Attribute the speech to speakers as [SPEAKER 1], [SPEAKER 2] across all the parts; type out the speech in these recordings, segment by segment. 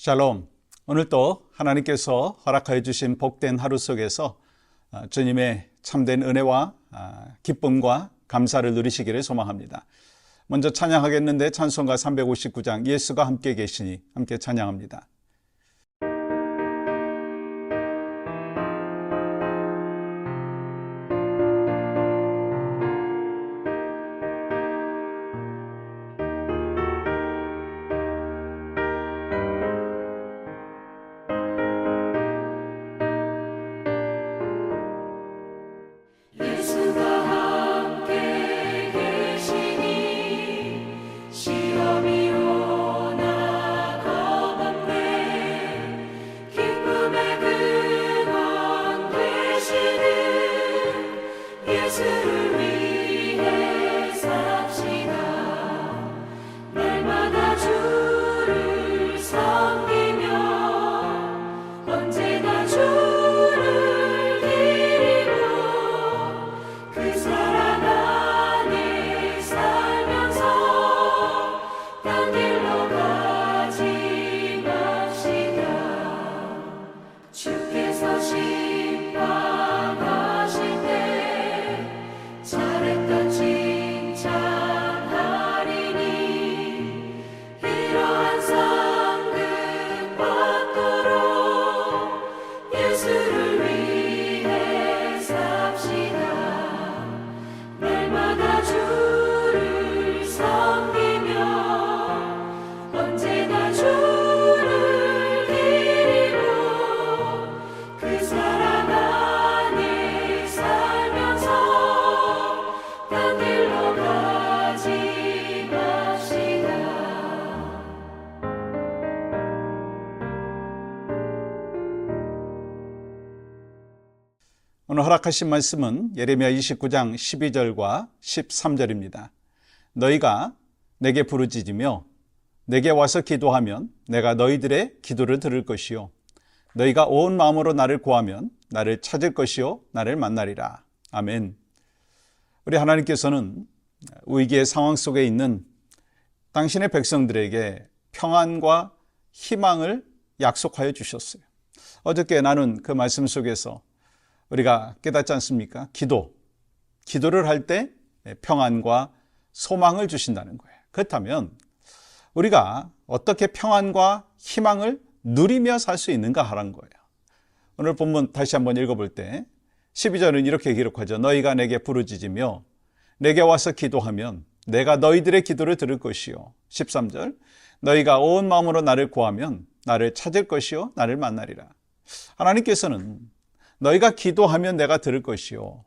[SPEAKER 1] 샬롬. 오늘 또 하나님께서 허락하여 주신 복된 하루 속에서 주님의 참된 은혜와 기쁨과 감사를 누리시기를 소망합니다. 먼저 찬양하겠는데 찬송가 359장 예수가 함께 계시니 함께 찬양합니다. 오늘 허락하신 말씀은 예레미야 29장 12절과 13절입니다. 너희가 내게 부르짖으며 내게 와서 기도하면 내가 너희들의 기도를 들을 것이요 너희가 온 마음으로 나를 구하면 나를 찾을 것이요 나를 만나리라. 아멘. 우리 하나님께서는 위기의 상황 속에 있는 당신의 백성들에게 평안과 희망을 약속하여 주셨어요. 어저께 나눈 그 말씀 속에서 우리가 깨닫지 않습니까? 기도를 할 때 평안과 소망을 주신다는 거예요. 그렇다면 우리가 어떻게 평안과 희망을 누리며 살 수 있는가 하는 거예요. 오늘 본문 다시 한번 읽어볼 때 12절은 이렇게 기록하죠. 너희가 내게 부르짖으며 내게 와서 기도하면 내가 너희들의 기도를 들을 것이요 13절 너희가 온 마음으로 나를 구하면 나를 찾을 것이요 나를 만나리라. 하나님께서는 너희가 기도하면 내가 들을 것이요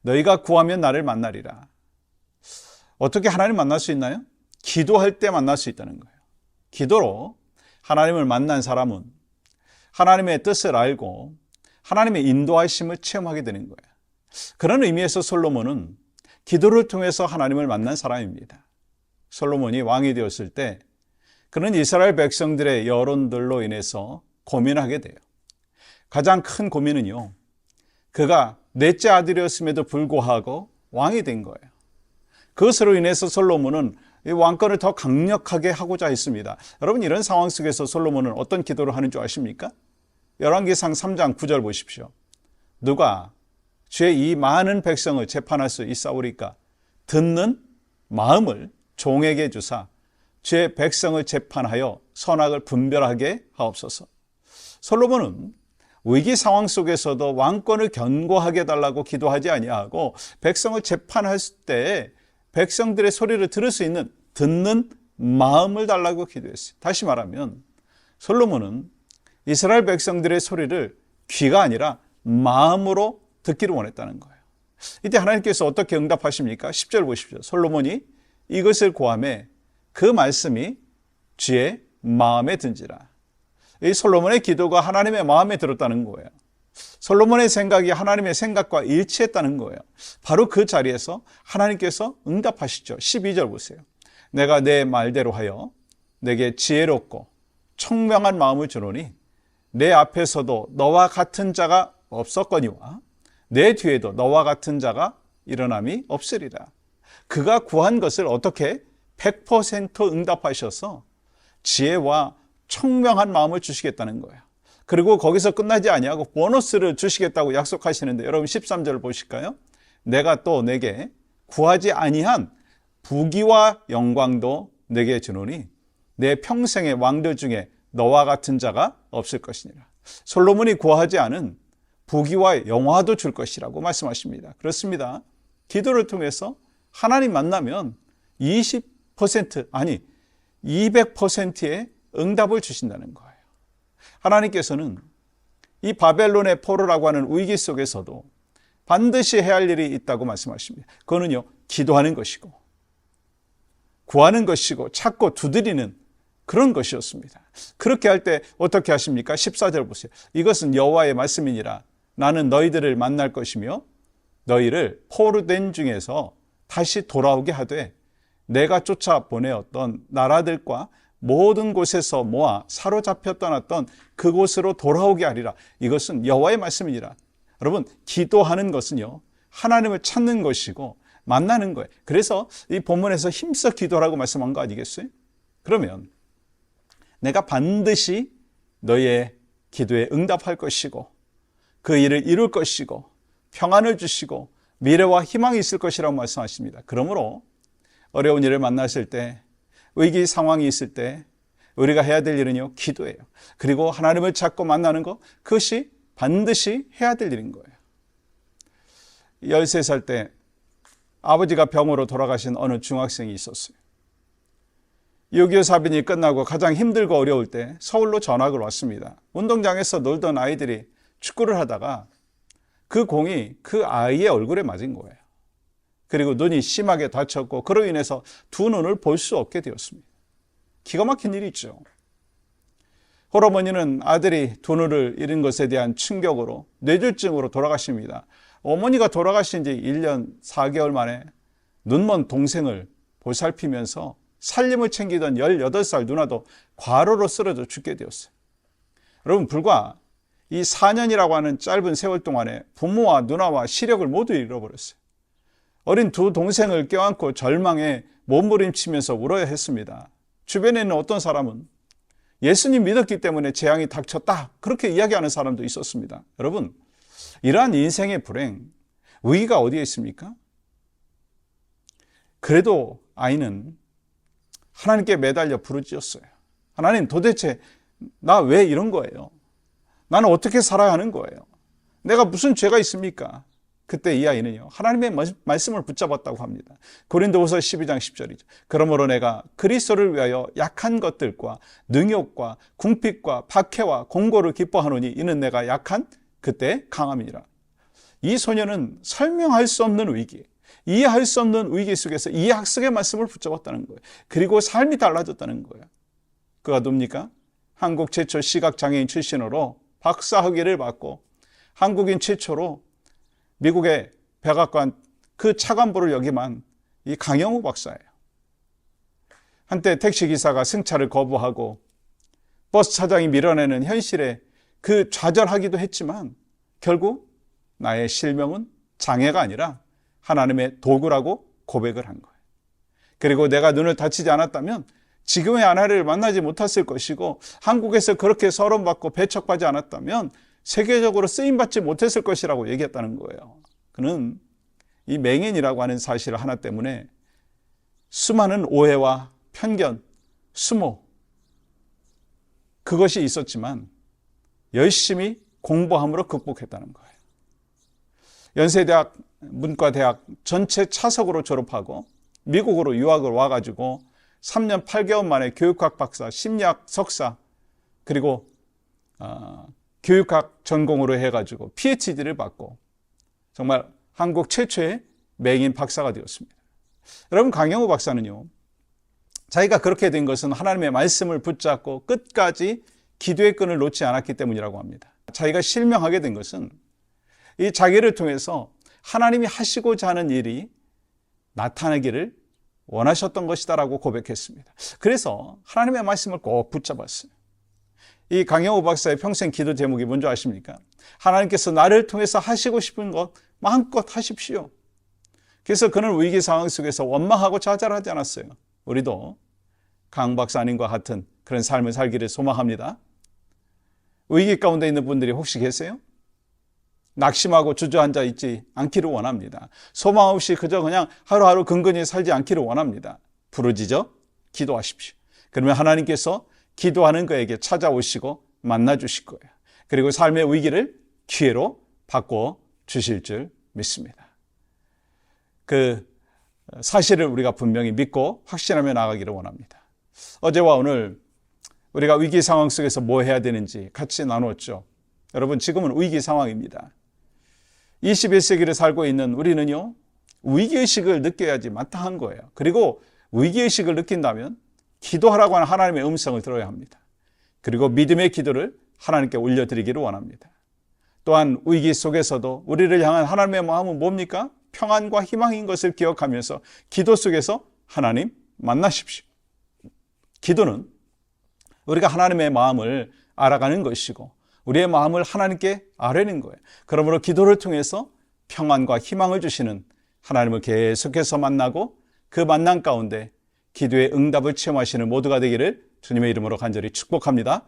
[SPEAKER 1] 너희가 구하면 나를 만나리라. 어떻게 하나님 만날 수 있나요? 기도할 때 만날 수 있다는 거예요. 기도로 하나님을 만난 사람은 하나님의 뜻을 알고 하나님의 인도하심을 체험하게 되는 거예요. 그런 의미에서 솔로몬은 기도를 통해서 하나님을 만난 사람입니다. 솔로몬이 왕이 되었을 때 그는 이스라엘 백성들의 여론들로 인해서 고민하게 돼요. 가장 큰 고민은요, 그가 넷째 아들이었음에도 불구하고 왕이 된 거예요. 그것으로 인해서 솔로몬은 이 왕권을 더 강력하게 하고자 했습니다. 여러분, 이런 상황 속에서 솔로몬은 어떤 기도를 하는 줄 아십니까? 열왕기상 3장 9절 보십시오. 누가 주의 이 많은 백성을 재판할 수 있사오리까? 듣는 마음을 종에게 주사 주의 백성을 재판하여 선악을 분별하게 하옵소서. 솔로몬은 위기 상황 속에서도 왕권을 견고하게 해달라고 기도하지 아니하고 백성을 재판할 때 백성들의 소리를 들을 수 있는 듣는 마음을 달라고 기도했어요. 다시 말하면 솔로몬은 이스라엘 백성들의 소리를 귀가 아니라 마음으로 듣기를 원했다는 거예요. 이때 하나님께서 어떻게 응답하십니까? 10절 보십시오. 솔로몬이 이것을 구하매 그 말씀이 주의 마음에 든지라. 이 솔로몬의 기도가 하나님의 마음에 들었다는 거예요. 솔로몬의 생각이 하나님의 생각과 일치했다는 거예요. 바로 그 자리에서 하나님께서 응답하시죠. 12절 보세요. 내가 내 말대로 하여 내게 지혜롭고 청명한 마음을 주노니 내 앞에서도 너와 같은 자가 없었거니와 내 뒤에도 너와 같은 자가 일어남이 없으리라. 그가 구한 것을 어떻게 100% 응답하셔서 지혜와 청명한 마음을 주시겠다는 거예요. 그리고 거기서 끝나지 아니하고 보너스를 주시겠다고 약속하시는데 여러분 13절 보실까요? 내가 또 내게 구하지 아니한 부귀와 영광도 내게 주노니 내 평생의 왕들 중에 너와 같은 자가 없을 것이니라. 솔로몬이 구하지 않은 부귀와 영화도 줄 것이라고 말씀하십니다. 그렇습니다. 기도를 통해서 하나님 만나면 20% 아니 200%의 응답을 주신다는 거예요. 하나님께서는 이 바벨론의 포로라고 하는 위기 속에서도 반드시 해야 할 일이 있다고 말씀하십니다. 그거는요, 기도하는 것이고 구하는 것이고 찾고 두드리는 그런 것이었습니다. 그렇게 할 때 어떻게 하십니까? 14절 보세요. 이것은 여호와의 말씀이니라. 나는 너희들을 만날 것이며 너희를 포로된 중에서 다시 돌아오게 하되 내가 쫓아 보내었던 나라들과 모든 곳에서 모아 사로잡혀 떠났던 그곳으로 돌아오게 하리라. 이것은 여호와의 말씀이니라. 여러분, 기도하는 것은요, 하나님을 찾는 것이고 만나는 거예요. 그래서 이 본문에서 힘써 기도하라고 말씀한 거 아니겠어요? 그러면 내가 반드시 너의 기도에 응답할 것이고 그 일을 이룰 것이고 평안을 주시고 미래와 희망이 있을 것이라고 말씀하십니다. 그러므로 어려운 일을 만났을 때, 위기 상황이 있을 때 우리가 해야 될 일은요, 기도예요. 그리고 하나님을 찾고 만나는 것, 그것이 반드시 해야 될 일인 거예요. 13살 때 아버지가 병으로 돌아가신 어느 중학생이 있었어요. 6.25 사변이 끝나고 가장 힘들고 어려울 때 서울로 전학을 왔습니다. 운동장에서 놀던 아이들이 축구를 하다가 그 공이 그 아이의 얼굴에 맞은 거예요. 그리고 눈이 심하게 다쳤고 그로 인해서 두 눈을 볼 수 없게 되었습니다. 기가 막힌 일이죠. 홀어머니는 아들이 두 눈을 잃은 것에 대한 충격으로 뇌졸중으로 돌아가십니다. 어머니가 돌아가신 지 1년 4개월 만에 눈먼 동생을 보살피면서 살림을 챙기던 18살 누나도 과로로 쓰러져 죽게 되었어요. 여러분, 불과 이 4년이라고 하는 짧은 세월 동안에 부모와 누나와 시력을 모두 잃어버렸어요. 어린 두 동생을 껴안고 절망에 몸부림치면서 울어야 했습니다. 주변에 있는 어떤 사람은 예수님 믿었기 때문에 재앙이 닥쳤다, 그렇게 이야기하는 사람도 있었습니다. 여러분, 이러한 인생의 불행, 위기가 어디에 있습니까? 그래도 아이는 하나님께 매달려 부르짖었어요. 하나님, 도대체 나 왜 이런 거예요? 나는 어떻게 살아야 하는 거예요? 내가 무슨 죄가 있습니까? 그때 이 아이는요, 하나님의 말씀을 붙잡았다고 합니다. 고린도후서 12장 10절이죠. 그러므로 내가 그리스도를 위하여 약한 것들과 능욕과 궁핍과 박해와 공고를 기뻐하노니 이는 내가 약한 그때 강함이니라. 이 소녀는 설명할 수 없는 위기, 이해할 수 없는 위기 속에서 이 약속의 말씀을 붙잡았다는 거예요. 그리고 삶이 달라졌다는 거예요. 그가 누굽니까? 한국 최초 시각장애인 출신으로 박사학위를 받고 한국인 최초로 미국의 백악관 그 차관보를 역임한 이 강영우 박사예요. 한때 택시기사가 승차를 거부하고 버스 차장이 밀어내는 현실에 그 좌절하기도 했지만 결국 나의 실명은 장애가 아니라 하나님의 도구라고 고백을 한 거예요. 그리고 내가 눈을 다치지 않았다면 지금의 아내를 만나지 못했을 것이고 한국에서 그렇게 서론받고 배척받지 않았다면 세계적으로 쓰임받지 못했을 것이라고 얘기했다는 거예요. 그는 이 맹인이라고 하는 사실 하나 때문에 수많은 오해와 편견, 수모, 그것이 있었지만 열심히 공부함으로 극복했다는 거예요. 연세대학 문과대학 전체 차석으로 졸업하고 미국으로 유학을 와가지고 3년 8개월 만에 교육학 박사, 심리학 석사, 그리고 교육학 전공으로 해가지고 PhD를 받고 정말 한국 최초의 맹인 박사가 되었습니다. 여러분, 강영우 박사는요, 자기가 그렇게 된 것은 하나님의 말씀을 붙잡고 끝까지 기도의 끈을 놓지 않았기 때문이라고 합니다. 자기가 실명하게 된 것은 이 자기를 통해서 하나님이 하시고자 하는 일이 나타나기를 원하셨던 것이다라고 고백했습니다. 그래서 하나님의 말씀을 꼭 붙잡았어요. 이 강영우 박사의 평생 기도 제목이 뭔지 아십니까? 하나님께서 나를 통해서 하시고 싶은 것 마음껏 하십시오. 그래서 그는 위기 상황 속에서 원망하고 좌절하지 않았어요. 우리도 강 박사님과 같은 그런 삶을 살기를 소망합니다. 위기 가운데 있는 분들이 혹시 계세요? 낙심하고 주저앉아 있지 않기를 원합니다. 소망 없이 그저 그냥 하루하루 근근히 살지 않기를 원합니다. 부르짖어 기도하십시오. 그러면 하나님께서 기도하는 그에게 찾아오시고 만나주실 거예요. 그리고 삶의 위기를 기회로 바꿔 주실 줄 믿습니다. 그 사실을 우리가 분명히 믿고 확신하며 나가기를 원합니다. 어제와 오늘 우리가 위기 상황 속에서 뭐 해야 되는지 같이 나누었죠. 여러분, 지금은 위기 상황입니다. 21세기를 살고 있는 우리는요, 위기의식을 느껴야지 마땅한 거예요. 그리고 위기의식을 느낀다면 기도하라고 하는 하나님의 음성을 들어야 합니다. 그리고 믿음의 기도를 하나님께 올려드리기를 원합니다. 또한 위기 속에서도 우리를 향한 하나님의 마음은 뭡니까? 평안과 희망인 것을 기억하면서 기도 속에서 하나님 만나십시오. 기도는 우리가 하나님의 마음을 알아가는 것이고 우리의 마음을 하나님께 아뢰는 거예요. 그러므로 기도를 통해서 평안과 희망을 주시는 하나님을 계속해서 만나고 그 만남 가운데 기도의 응답을 체험하시는 모두가 되기를 주님의 이름으로 간절히 축복합니다.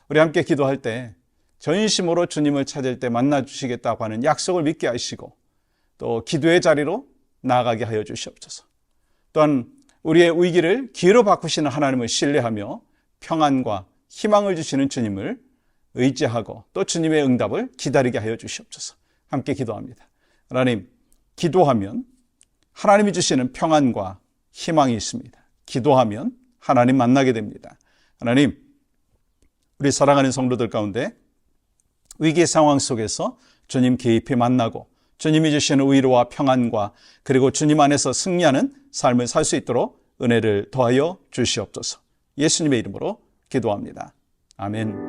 [SPEAKER 1] 우리 함께 기도할 때 전심으로 주님을 찾을 때 만나주시겠다고 하는 약속을 믿게 하시고 또 기도의 자리로 나아가게 하여 주시옵소서. 또한 우리의 위기를 기회로 바꾸시는 하나님을 신뢰하며 평안과 희망을 주시는 주님을 의지하고 또 주님의 응답을 기다리게 하여 주시옵소서. 함께 기도합니다. 하나님, 기도하면 하나님이 주시는 평안과 희망이 있습니다. 기도하면 하나님 만나게 됩니다. 하나님, 우리 사랑하는 성도들 가운데 위기 상황 속에서 주님 깊이 만나고 주님이 주시는 위로와 평안과 그리고 주님 안에서 승리하는 삶을 살 수 있도록 은혜를 더하여 주시옵소서. 예수님의 이름으로 기도합니다. 아멘.